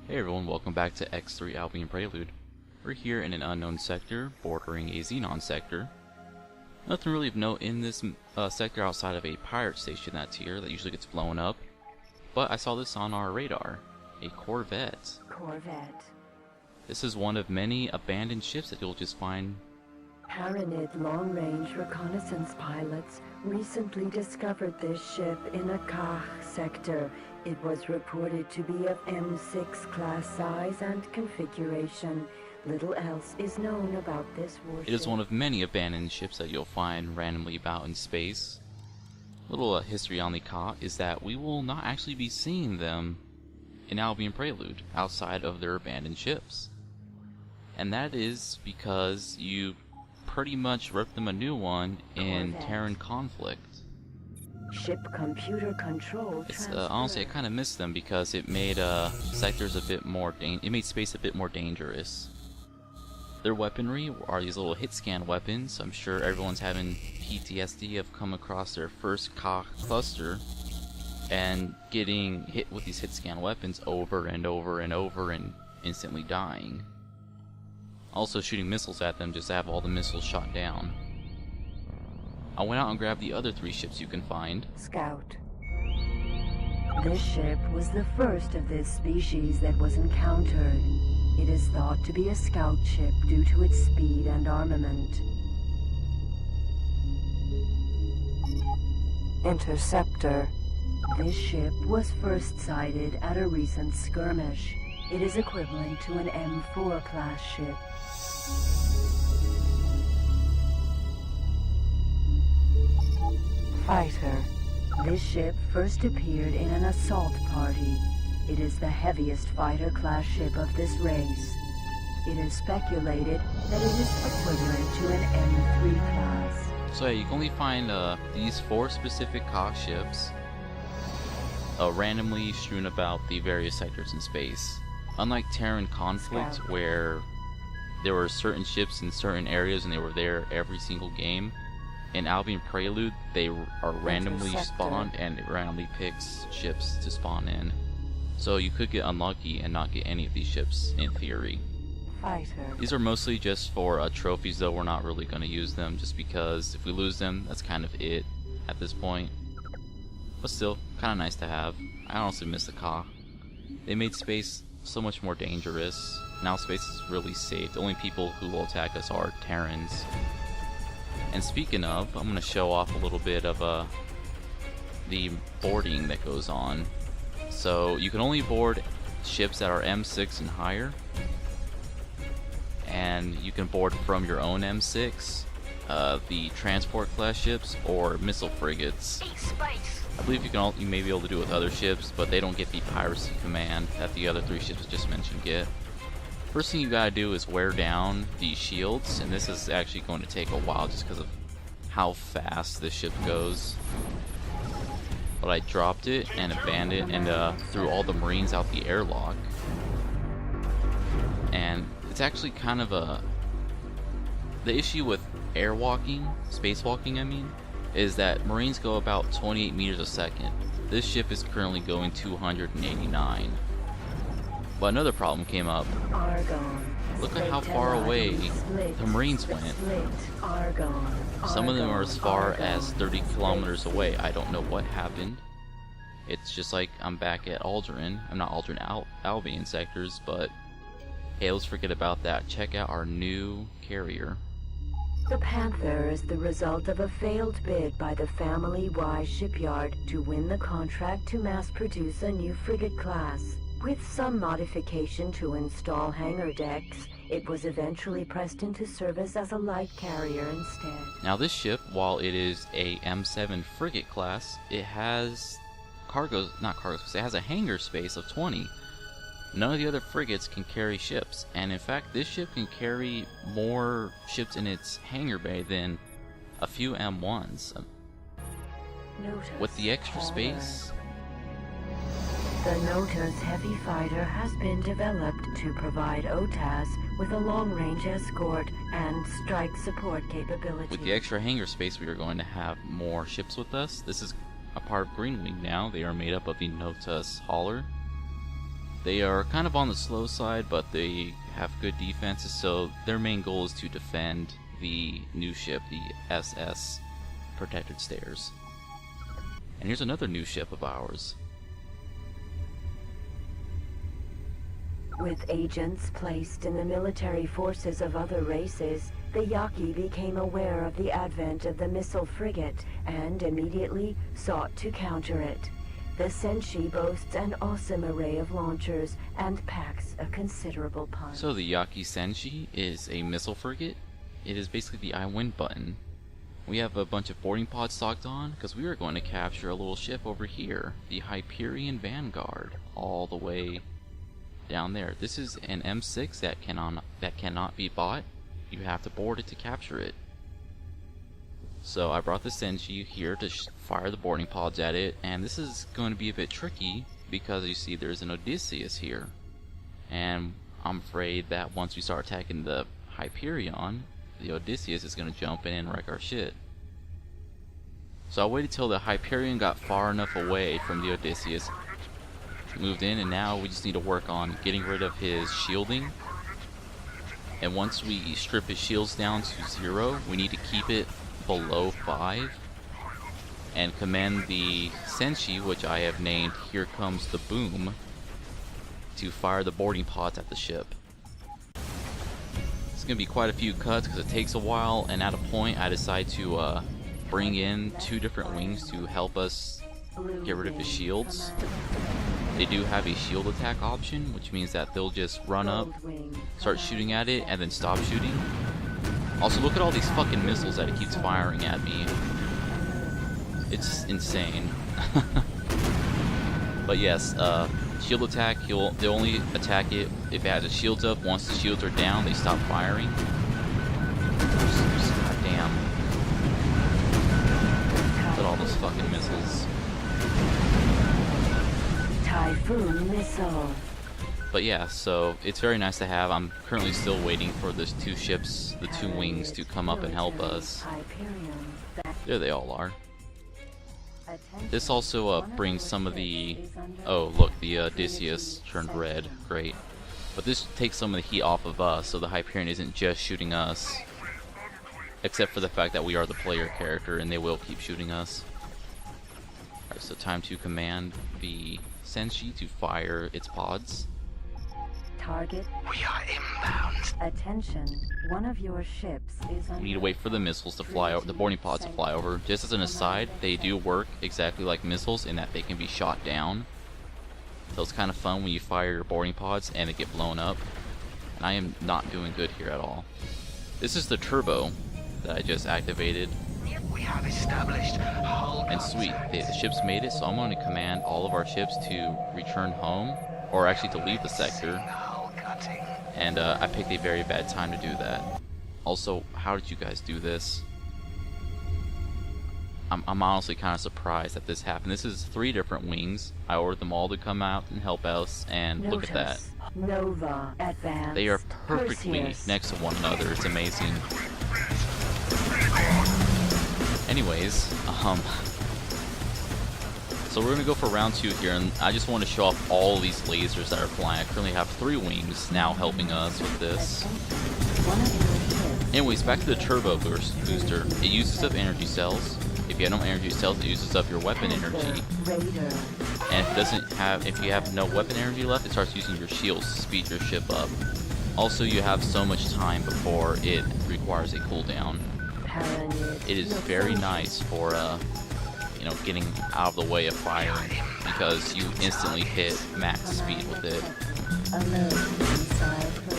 Hey everyone, welcome back to X3 Albion Prelude. We're here in an unknown sector, bordering a Xenon sector. Nothing really of note in this sector outside of a pirate station that's here that usually gets blown up. But I saw this on our radar, a Corvette. This is one of many abandoned ships that you'll just find. Paranid long-range reconnaissance pilots recently discovered this ship in a Kah sector. It was reported to be of M6 class size and configuration. Little else is known about this warship. It is one of many abandoned ships that you'll find randomly about in space. Little history on the Kah is that we will not actually be seeing them in Albion Prelude outside of their abandoned ships. And that is because you pretty much ripped them a new one in Terran Conflict. Ship computer control. Honestly, I kind of miss them because it made sectors a bit more it made space a bit more dangerous. Their weaponry are these little hit scan weapons. I'm sure everyone's having PTSD of come across their first Kah cluster and getting hit with these hit scan weapons over and over and over and instantly dying. Also shooting missiles at them just to have all the missiles shot down. I went out and grabbed the other 3 ships you can find. Scout. This ship was the first of this species that was encountered. It is thought to be a scout ship due to its speed and armament. Interceptor. This ship was first sighted at a recent skirmish. It is equivalent to an M4 class ship. Fighter. This ship first appeared in an assault party. It is the heaviest fighter class ship of this race. It is speculated that it is equivalent to an M3 class. So yeah, you can only find these 4 specific Kah ships randomly strewn about the various sectors in space. Unlike Terran Conflict, where there were certain ships in certain areas and they were there every single game, in Albion Prelude they are randomly spawned and it randomly picks ships to spawn in. So you could get unlucky and not get any of these ships in theory. Fighter. These are mostly just for trophies, though we're not really going to use them just because if we lose them, that's kind of it at this point. But still, kind of nice to have. I honestly miss the Kah. They made space so much more dangerous. Now space is really safe. The only people who will attack us are Terrans. And speaking of, I'm going to show off a little bit of the boarding that goes on. So you can only board ships that are M6 and higher. And you can board from your own M6, the transport class ships, or missile frigates. I believe you may be able to do it with other ships, but they don't get the piracy command that the other 3 ships just mentioned get. First thing you gotta do is wear down these shields, and this is actually going to take a while just because of how fast this ship goes. But I dropped it and abandoned it and threw all the Marines out the airlock. And it's actually kind of the issue with airwalking, spacewalking I mean, is that Marines go about 28 meters a second. This ship is currently going 289. But another problem came up. Look at how far away the Marines went. Some of them are as far as 30 kilometers away. I don't know what happened. It's just like I'm back at Aldrin. I'm not Aldrin, Albion sectors, but hey, let's forget about that. Check out our new carrier. The Panther is the result of a failed bid by the Family Y shipyard to win the contract to mass produce a new frigate class. With some modification to install hangar decks, it was eventually pressed into service as a light carrier instead. Now this ship, while it is a M7 frigate class, it has it has a hangar space of 20. None of the other frigates can carry ships, and in fact this ship can carry more ships in its hangar bay than a few M1s. With the extra space, the Nota's heavy fighter has been developed to provide OTAS with a long-range escort and strike support capability. With the extra hangar space, we are going to have more ships with us. This is a part of Greenwing now. They are made up of the Nota's hauler, They are kind of on the slow side, but they have good defenses, so their main goal is to defend the new ship, the SS Protected Stairs. And here's another new ship of ours. With agents placed in the military forces of other races, the Yaqui became aware of the advent of the missile frigate and immediately sought to counter it. The Senshi boasts an awesome array of launchers and packs a considerable punch. So the Yaqui Senshi is a missile frigate. It is basically the I win button. We have a bunch of boarding pods stocked on because we are going to capture a little ship over here, the Hyperion Vanguard, all the way down there. This is an M6 that cannot be bought. You have to board it to capture it. So I brought the Senshi here to fire the boarding pods at it, and this is going to be a bit tricky because you see there's an Odysseus here, and I'm afraid that once we start attacking the Hyperion, the Odysseus is going to jump in and wreck our shit. So I waited till the Hyperion got far enough away from the Odysseus, moved in, and now we just need to work on getting rid of his shielding. And once we strip his shields down to 0, we need to keep it below 5 and command the Senshi, which I have named Here Comes the Boom, to fire the boarding pods at the ship. It's going to be quite a few cuts because it takes a while, and at a point I decide to bring in 2 different wings to help us get rid of his shields. They do have a shield attack option, which means that they'll just run up, start shooting at it, and then stop shooting. Also, look at all these fucking missiles that it keeps firing at me. It's insane. But yes, shield attack, they'll only attack it if it has its shields up. Once the shields are down, they stop firing. Goddamn. Look at all those fucking missiles. Typhoon missile. But yeah, so it's very nice to have. I'm currently still waiting for those 2 ships, the 2 wings, to come up and help us. There they all are. This also brings some of the... Oh, look, the Odysseus turned red. Great. But this takes some of the heat off of us, so the Hyperion isn't just shooting us. Except for the fact that we are the player character, and they will keep shooting us. Alright, so time to command the Senshi to fire its pods. Target. We are inbound. Attention. One of your ships is under... We need to wait for the missiles to fly over, the boarding pods to fly over. Just as an aside, they do work exactly like missiles in that they can be shot down. So it's kind of fun when you fire your boarding pods and they get blown up. And I am not doing good here at all. This is the turbo that I just activated. We have established hull And sweet, the ship's made it, so I'm going to command all of our ships to return home, or actually to leave the sector. And I picked a very bad time to do that. Also, how did you guys do this? I'm honestly kind of surprised that this happened. This is 3 different wings. I ordered them all to come out and help us, and look at that. Nova, advance. They are perfectly Perseus. next to one another. It's amazing. Anyways, so we're gonna go for round 2 here, and I just want to show off all these lasers that are flying. I currently have 3 wings now helping us with this. Anyways, back to the turbo booster. It uses up energy cells. If you have no energy cells, it uses up your weapon energy. And if you have no weapon energy left, it starts using your shields to speed your ship up. Also, you have so much time before it requires a cooldown. It is very nice for getting out of the way of firing, because you instantly hit max speed with it.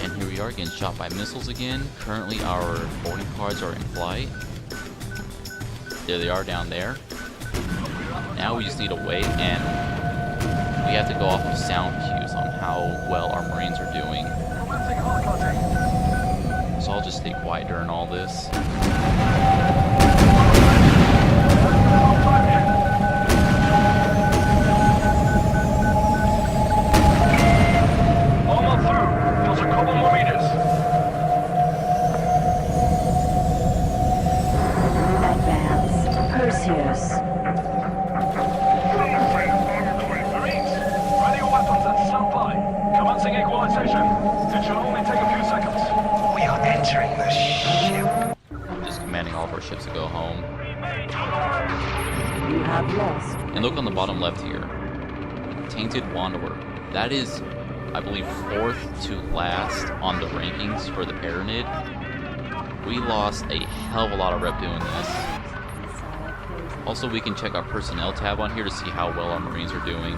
And here we are getting shot by missiles again. Currently our boarding pods are in flight. There they are down there. Now we just need to wait, and we have to go off of sound cues on how well our Marines are doing. So I'll just stay quiet during all this. Perseus. Ready your weapons and stand by. stabilization. It should only take a few seconds. We are entering the ship. Just commanding all of our ships to go home. You have lost. And look on the bottom left here. Tainted Wanderer. That is, I believe, 4th to last on the rankings for the Pyramid. We lost a hell of a lot of rep doing this. Also, we can check our personnel tab on here to see how well our Marines are doing.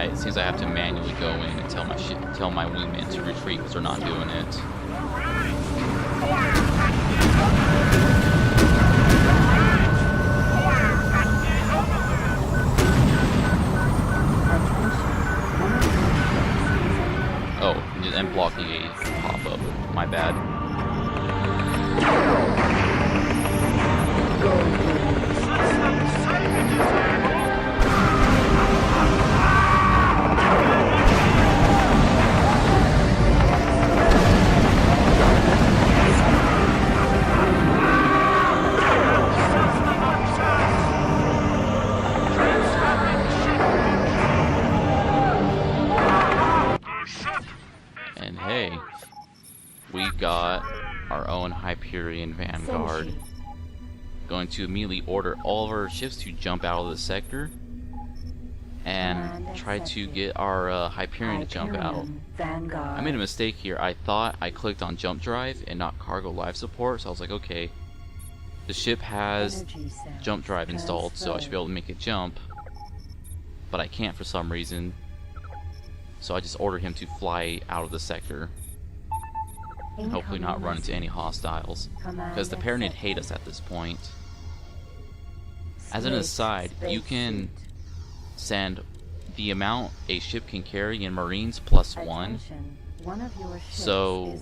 It seems I have to manually go in and tell my wingman to retreat because they're not doing it. Oh, I'm blocking a pop-up. My bad. And hey, we got our own Hyperion Vanguard. Going to immediately order all of our ships to jump out of the sector and try to get our Hyperion to jump out. I made a mistake here. I thought I clicked on jump drive and not cargo life support, so I was like, okay, the ship has jump drive installed, so I should be able to make it jump, but I can't for some reason. So I just ordered him to fly out of the sector and hopefully not run into any hostiles, because the Pyramid hate us at this point. As an aside, you can send the amount a ship can carry in Marines +1. So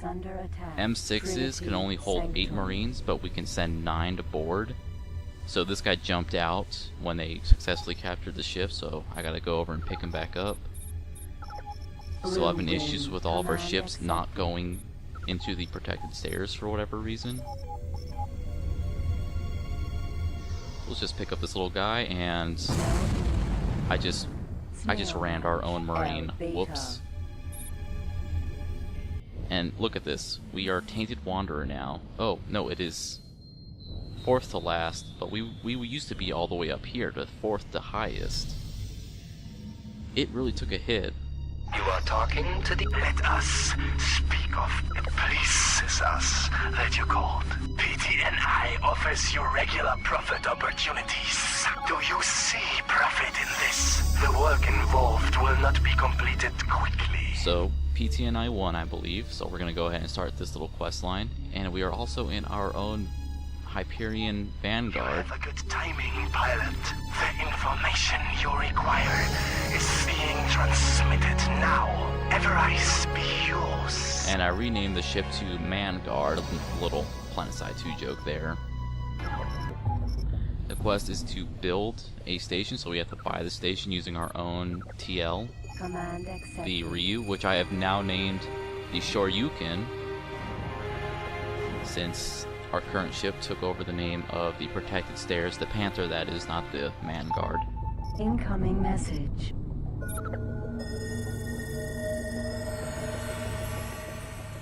M6s can only hold 8 Marines, but we can send 9 to board. So this guy jumped out when they successfully captured the ship, so I gotta go over and pick him back up. Still having issues with all of our ships not going into the protected stairs for whatever reason. Let's just pick up this little guy, and I just rammed our own Marine. Whoops. And look at this. We are Tainted Wanderer now. Oh, no, it is 4th to last, but we used to be all the way up here to 4th to highest. It really took a hit. You are talking to the... Let us speak of... Please, us that you called. PTNI offers you regular profit opportunities. Do you see profit in this? The work involved will not be completed quickly. So, PTNI won, I believe, so we're going to go ahead and start this little quest line. And we are also in our own Hyperion Vanguard. You have a good timing, pilot. The information you require is being transmitted now. Everise be yours. And I renamed the ship to Manguard, a little PlanetSide 2 joke there. The quest is to build a station, so we have to buy the station using our own TL. The Ryu, which I have now named the Shoryuken, since our current ship took over the name of the Protected Stairs, the Panther, that is, not the Manguard. Incoming message.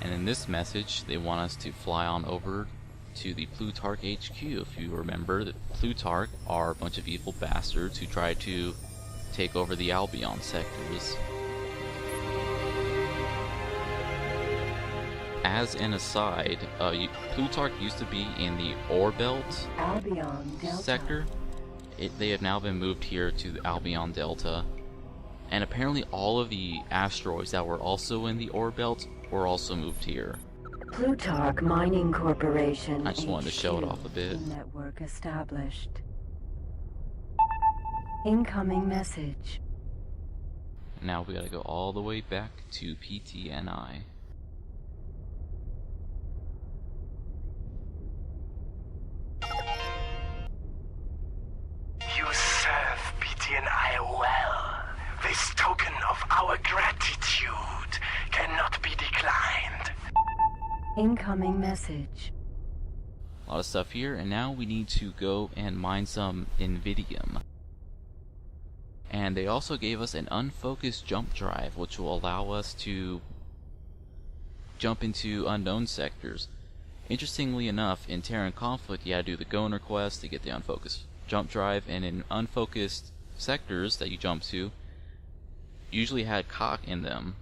And in this message, they want us to fly on over to the Plutarch HQ. If you remember, that Plutarch are a bunch of evil bastards who try to take over the Albion sectors. As an aside, Plutarch used to be in the Ore Belt sector. They have now been moved here to the Albion Delta. And apparently all of the asteroids that were also in the Ore Belt were also moved here. Plutarch Mining Corporation. I just wanted to show it off a bit. Network established. Incoming message. Now we gotta go all the way back to PTNI. Our gratitude cannot be declined. Incoming message. A lot of stuff here, and now we need to go and mine some Invidium. And they also gave us an unfocused jump drive, which will allow us to jump into unknown sectors. Interestingly enough, in Terran Conflict, you had to do the Goner quest to get the unfocused jump drive, and in unfocused sectors that you jump to, usually had cock in them.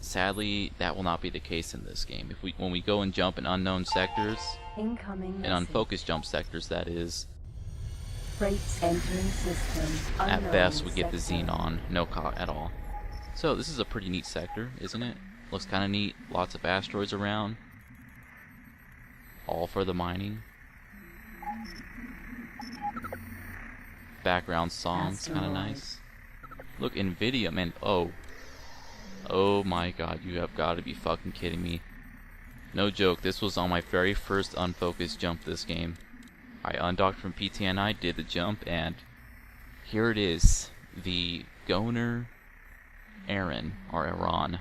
Sadly, that will not be the case in this game. When we go and jump in unknown sectors, Incoming in message. unfocused jump sectors, that is, Freights entering system. at Unknown best we get the sector. xenon, no cock at all. So this is a pretty neat sector, isn't it? Looks kind of neat. Lots of asteroids around. All for the mining. Background songs, kind of nice. Look, Nvidia, man. Oh my god, you have got to be fucking kidding me. No joke, this was on my very first unfocused jump this game. I undocked from PTNI, did the jump, and here it is. The Goner Aaron, or Iran.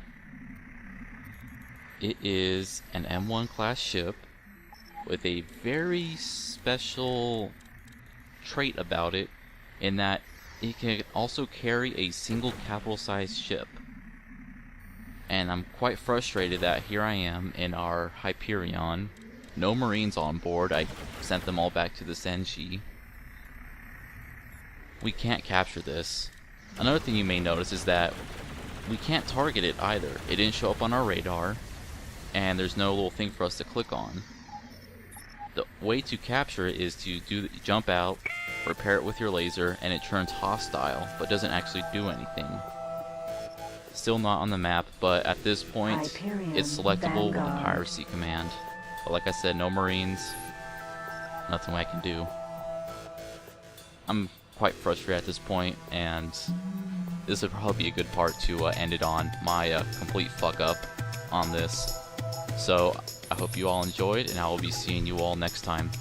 It is an M1 class ship with a very special trait about it, in that it can also carry a single capital sized ship. And I'm quite frustrated that here I am in our Hyperion, no Marines on board. I sent them all back to the Senshi. We can't capture this. Another thing you may notice is that we can't target it either. It didn't show up on our radar, and there's no little thing for us to click on. The way to capture it is to jump out, repair it with your laser, and it turns hostile, but doesn't actually do anything. Still not on the map, but at this point, Hyperion it's selectable with a Vanguard. piracy command. But like I said, no Marines, nothing I can do. I'm quite frustrated at this point, and this would probably be a good part to end it on, my complete fuck up on this. So I hope you all enjoyed, and I will be seeing you all next time.